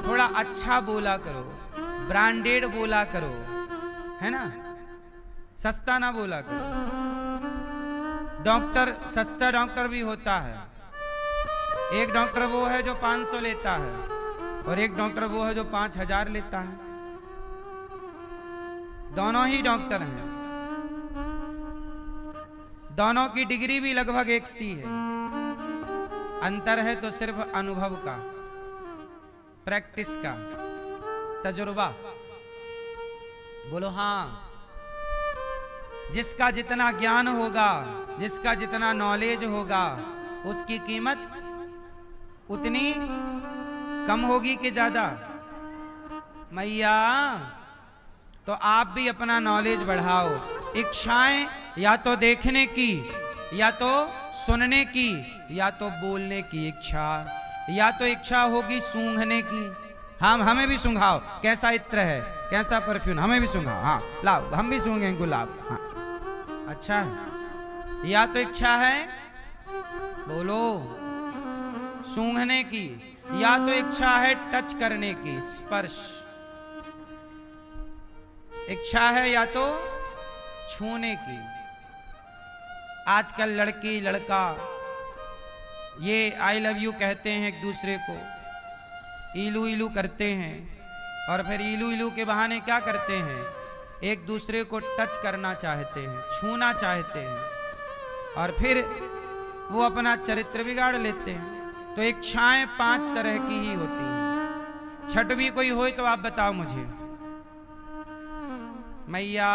थोड़ा अच्छा बोला करो, ब्रांडेड बोला करो, है ना, सस्ता ना बोला करो। डॉक्टर, सस्ता डॉक्टर भी होता है। एक डॉक्टर वो है जो 500 लेता है और एक डॉक्टर वो है जो 5000 लेता है। दोनों ही डॉक्टर हैं, दोनों की डिग्री भी लगभग एक सी है। अंतर है तो सिर्फ अनुभव का, प्रैक्टिस का, तजुर्बा। बोलो हाँ। जिसका जितना ज्ञान होगा, जिसका जितना नॉलेज होगा, उसकी कीमत उतनी कम होगी कि ज्यादा? मैया, तो आप भी अपना नॉलेज बढ़ाओ। इच्छाएं या तो देखने की, या तो सुनने की, या तो बोलने की इच्छा, या तो इच्छा होगी सूंघने की। हमें भी सूंघाओ, कैसा इत्र है, कैसा परफ्यूम, हमें भी सूंघाओ। हाँ लाओ, हम भी सूंघेंगे गुलाब। हाँ अच्छा है। या तो इच्छा है, बोलो, सूंघने की, या तो इच्छा है टच करने की, स्पर्श। इच्छा है या तो छूने की। आजकल लड़की लड़का ये आई लव यू कहते हैं एक दूसरे को, इलू इलू करते हैं, और फिर इलू इलू के बहाने क्या करते हैं, एक दूसरे को टच करना चाहते हैं, छूना चाहते हैं, और फिर वो अपना चरित्र बिगाड़ लेते हैं। तो इच्छाएं 5 तरह की ही होती हैं। छठवीं कोई हो तो आप बताओ मुझे। मैया,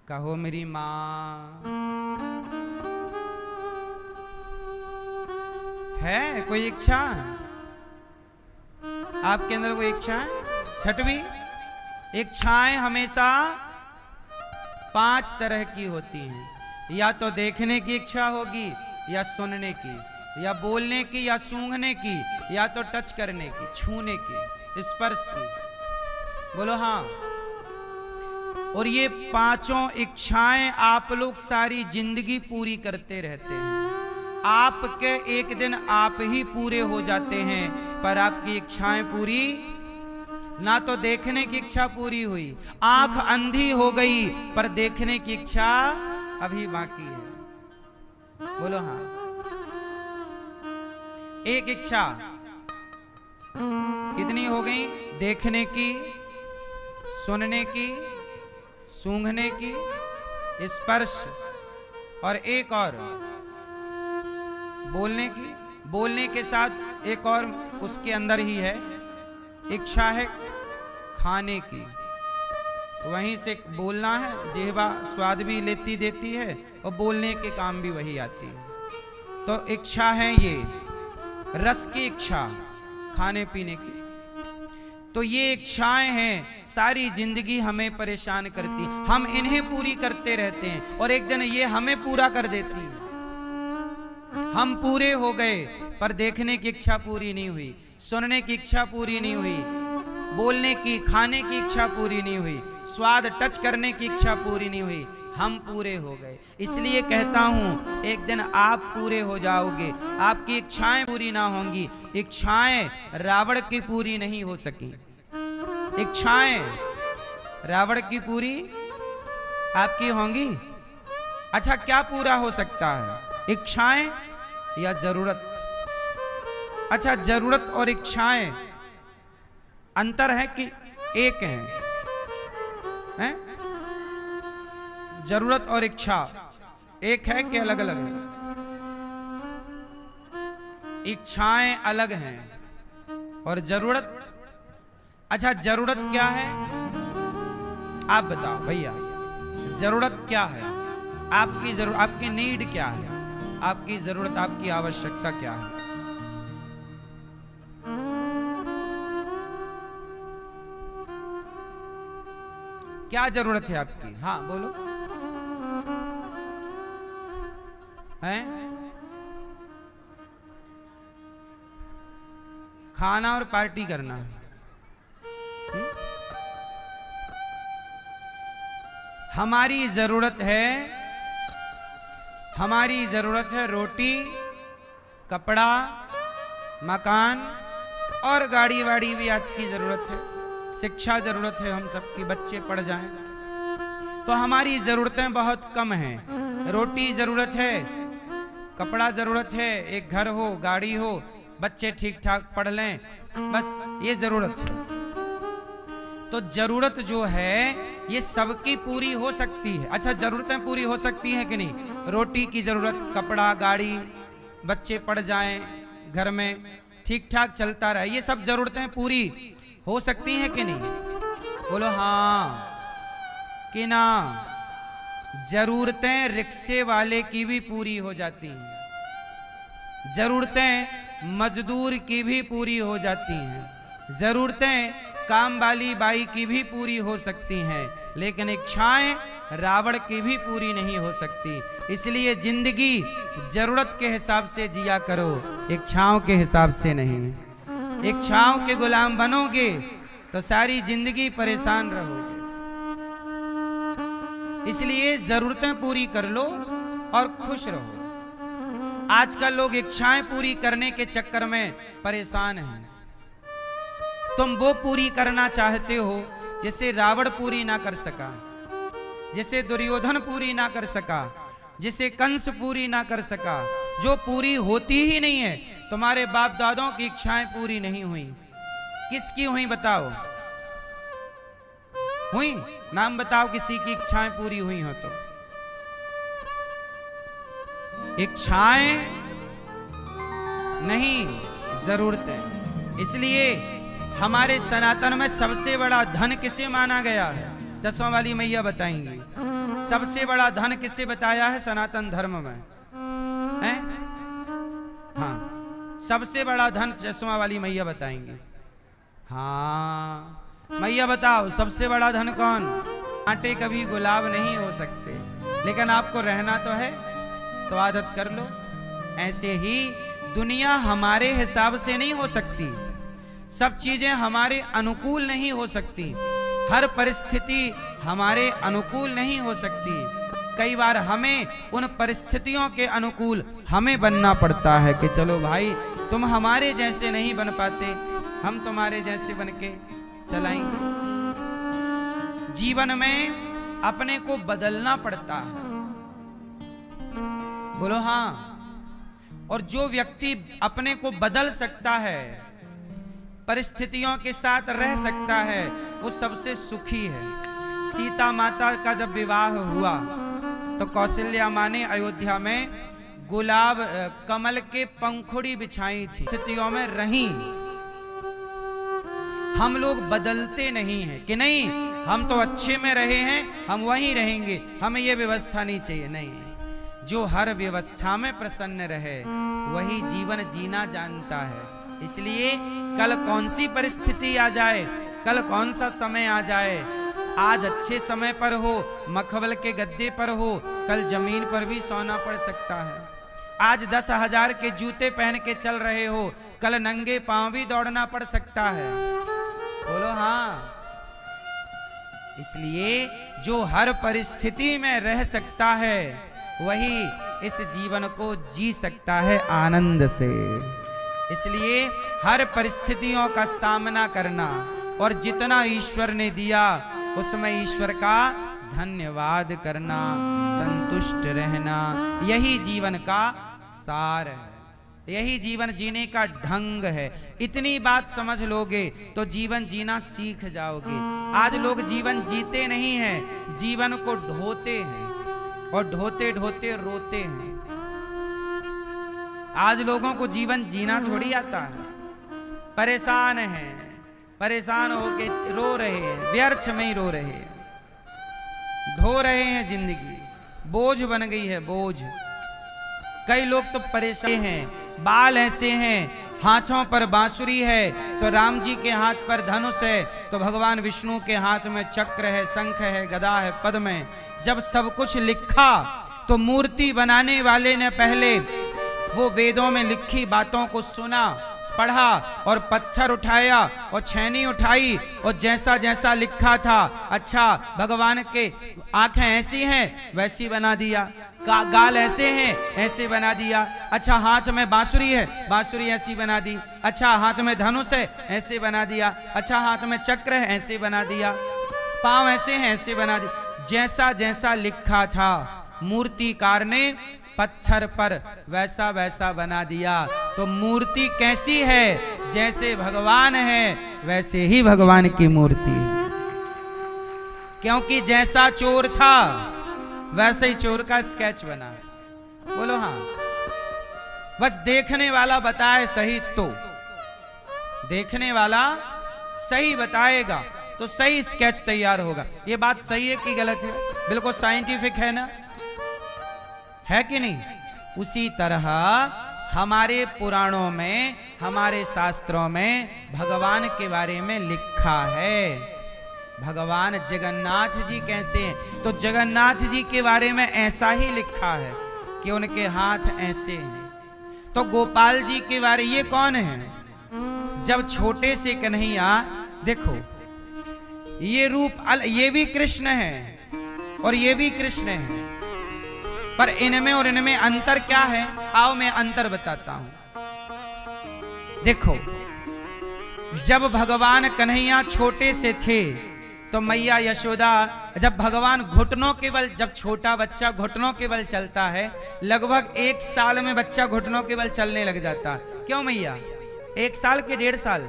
कहो मेरी माँ। है कोई इच्छा आपके अंदर? कोई इच्छा है? छठवीं, इच्छाएं हमेशा 5 तरह की होती हैं। या तो देखने की इच्छा होगी, या सुनने की, या बोलने की, या सूंघने की, या तो टच करने की, छूने की, स्पर्श की। बोलो हाँ। और ये 5 इच्छाएं आप लोग सारी जिंदगी पूरी करते रहते हैं। आपके एक दिन आप ही पूरे हो जाते हैं, पर आपकी इच्छाएं पूरी ना। तो देखने की इच्छा पूरी हुई, आंख अंधी हो गई, पर देखने की इच्छा अभी बाकी है। बोलो हाँ। एक इच्छा कितनी हो गई? देखने की, सुनने की, सूंघने की, स्पर्श, और एक और बोलने की। बोलने के साथ एक और उसके अंदर ही है, इच्छा है खाने की। वहीं से बोलना है, जिह्वा स्वाद भी लेती देती है और बोलने के काम भी वही आती है। तो इच्छा है ये रस की इच्छा, खाने पीने की। तो ये इच्छाएं हैं, सारी जिंदगी हमें परेशान करती, हम इन्हें पूरी करते रहते हैं और एक दिन ये हमें पूरा कर देती है। हम पूरे हो गए, पर देखने की इच्छा पूरी नहीं हुई, सुनने की इच्छा पूरी नहीं हुई, बोलने की, खाने की इच्छा पूरी नहीं हुई, स्वाद टच करने की इच्छा पूरी नहीं हुई। हम पूरे हो गए। इसलिए कहता हूं, एक दिन आप पूरे हो जाओगे, आपकी इच्छाएं पूरी ना होंगी। इच्छाएं रावण की पूरी नहीं हो सकी। इच्छाएं रावण की पूरी आपकी होंगी? अच्छा, क्या पूरा हो सकता है, इच्छाएं या जरूरत? अच्छा, जरूरत और इच्छाएं अंतर है कि एक हैं? जरूरत और इच्छा एक है कि अलग अलग है? इच्छाएं अलग हैं और जरूरत। अच्छा, जरूरत क्या है आप बताओ भैया, जरूरत क्या है? आपकी जरूरत, आपकी नीड क्या है? आपकी जरूरत, आपकी आवश्यकता क्या है? क्या जरूरत है आपकी? हाँ बोलो। हैं? खाना और पार्टी करना। हमारी जरूरत है, रोटी, कपड़ा, मकान, और गाड़ी वाड़ी भी आज की जरूरत है, शिक्षा जरूरत है, हम सबकी बच्चे पढ़ जाएं। तो हमारी जरूरतें बहुत कम हैं। रोटी जरूरत है, कपड़ा जरूरत है, एक घर हो, गाड़ी हो, बच्चे ठीक ठाक पढ़ लें, बस ये जरूरत है। तो जरूरत जो है ये सबकी पूरी हो सकती है। अच्छा, जरूरतें पूरी हो सकती हैं कि नहीं? रोटी की जरूरत, कपड़ा, गाड़ी, बच्चे पढ़ जाएं, घर में ठीक ठाक चलता रहे, ये सब जरूरतें पूरी हो सकती हैं कि नहीं? बोलो हाँ कि ना? जरूरतें रिक्शे वाले की भी पूरी हो जाती हैं, जरूरतें मजदूर की भी पूरी हो जाती हैं, जरूरतें काम वाली बाई की भी पूरी हो सकती हैं, लेकिन इच्छाएं रावण की भी पूरी नहीं हो सकती। इसलिए जिंदगी जरूरत के हिसाब से जिया करो, इच्छाओं के हिसाब से नहीं। इच्छाओं के गुलाम बनोगे तो सारी जिंदगी परेशान रहोगे। इसलिए जरूरतें पूरी कर लो और खुश रहो। आजकल लोग इच्छाएं पूरी करने के चक्कर में परेशान हैं। तुम वो पूरी करना चाहते हो जिसे रावण पूरी ना कर सका, जिसे दुर्योधन पूरी ना कर सका, जिसे कंस पूरी ना कर सका, जो पूरी होती ही नहीं है। तुम्हारे बाप दादों की इच्छाएं पूरी नहीं हुई, किसकी हुई बताओ? हुई? नाम बताओ किसी की इच्छाएं पूरी हुई हो तो। इच्छाएं नहीं, जरूरतें। इसलिए हमारे सनातन में सबसे बड़ा धन किसे माना गया है? चश्मा वाली मैया बताएंगी। सबसे बड़ा धन किसे बताया है सनातन धर्म में? है? हाँ, सबसे बड़ा धन चश्मा वाली मैया बताएंगे। हाँ मैया बताओ, सबसे बड़ा धन कौन? कांटे कभी गुलाब नहीं हो सकते, लेकिन आपको रहना तो है, तो आदत कर लो। ऐसे ही दुनिया हमारे हिसाब से नहीं हो सकती, सब चीजें हमारे अनुकूल नहीं हो सकती, हर परिस्थिति हमारे अनुकूल नहीं हो सकती। कई बार हमें उन परिस्थितियों के अनुकूल हमें बनना पड़ता है कि चलो भाई तुम हमारे जैसे नहीं बन पाते, हम तुम्हारे जैसे बन के चलाएंगे। जीवन में अपने को बदलना पड़ता है। बोलो हाँ। और जो व्यक्ति अपने को बदल सकता है, परिस्थितियों के साथ रह सकता है, वो सबसे सुखी है। सीता माता का जब विवाह हुआ तो कौशल्या माँ ने अयोध्या में गुलाब कमल के पंखुड़ी बिछाई थी, स्थितियों में रही। हम लोग बदलते नहीं हैं कि नहीं हम तो अच्छे में रहे हैं, हम वहीं रहेंगे, हमें ये व्यवस्था नहीं चाहिए। नहीं, जो हर व्यवस्था में प्रसन्न रहे वही जीवन जीना जानता है। इसलिए कल कौन सी परिस्थिति आ जाए, कल कौन सा समय आ जाए, आज अच्छे समय पर हो, मखमल के गद्दे पर हो, कल जमीन पर भी सोना पड़ सकता है। आज 10,000 के जूते पहन के चल रहे हो, कल नंगे पांव भी दौड़ना पड़ सकता है। बोलो हाँ। इसलिए जो हर परिस्थिति में रह सकता है वही इस जीवन को जी सकता है आनंद से। इसलिए हर परिस्थितियों का सामना करना और जितना ईश्वर ने दिया उसमें ईश्वर का धन्यवाद करना, संतुष्ट रहना, यही जीवन का सार है, यही जीवन जीने का ढंग है। इतनी बात समझ लोगे तो जीवन जीना सीख जाओगे। आज लोग जीवन जीते नहीं हैं, जीवन को ढोते हैं और ढोते ढोते रोते हैं। आज लोगों को जीवन जीना थोड़ी आता है, परेशान हैं, परेशान होके रो रहे हैं, व्यर्थ में ही रो रहे हैं, ढो रहे हैं, जिंदगी बोझ बन गई है, बोझ। कई लोग तो परेशान हैं, बाल ऐसे हैं, हाथों पर बांसुरी है तो राम जी के हाथ पर धनुष है, तो भगवान विष्णु के हाथ में चक्र है, शंख है, गदा है, पद्म है। जब सब कुछ लिखा तो मूर्ति बनाने वाले ने पहले वो वेदों में लिखी बातों को सुना, पढ़ा और पत्थर उठाया और छेनी उठाई और जैसा जैसा लिखा था, अच्छा भगवान के आंखें ऐसी हैं वैसी बना दिया, गाल ऐसे हैं, ऐसे बना दिया। अच्छा हाथ में बांसुरी है, बांसुरी ऐसी बना दी। अच्छा हाथ में धनुष है, ऐसे बना दिया। अच्छा हाथ में चक्र है, ऐसे बना दिया। पांव ऐसे हैं, ऐसे बना दिया। जैसा जैसा लिखा था मूर्तिकार ने पत्थर पर वैसा वैसा बना दिया। तो मूर्ति कैसी है? जैसे भगवान है वैसे ही भगवान की मूर्ति है। क्योंकि जैसा चोर था वैसे ही चोर का स्केच बना। बोलो हाँ। बस देखने वाला बताए सही, तो देखने वाला सही बताएगा तो सही स्केच तैयार होगा। ये बात सही है कि गलत है? बिल्कुल साइंटिफिक है ना, है कि नहीं? उसी तरह हमारे पुराणों में, हमारे शास्त्रों में भगवान के बारे में लिखा है। भगवान जगन्नाथ जी कैसे हैं? तो जगन्नाथ जी के बारे में ऐसा ही लिखा है कि उनके हाथ ऐसे हैं। तो गोपाल जी के बारे, ये कौन है? जब छोटे से कन्हैया, देखो ये रूप, ये भी कृष्ण है और ये भी कृष्ण है, पर इनमें और इनमें अंतर क्या है? आओ मैं अंतर बताता हूं। देखो, जब भगवान कन्हैया छोटे से थे तो मैया यशोदा, जब भगवान घुटनों के बल, जब छोटा बच्चा घुटनों के बल चलता है, लगभग 1 साल में बच्चा घुटनों के बल चलने लग जाता। क्यों मैया? 1 साल के 1.5 साल?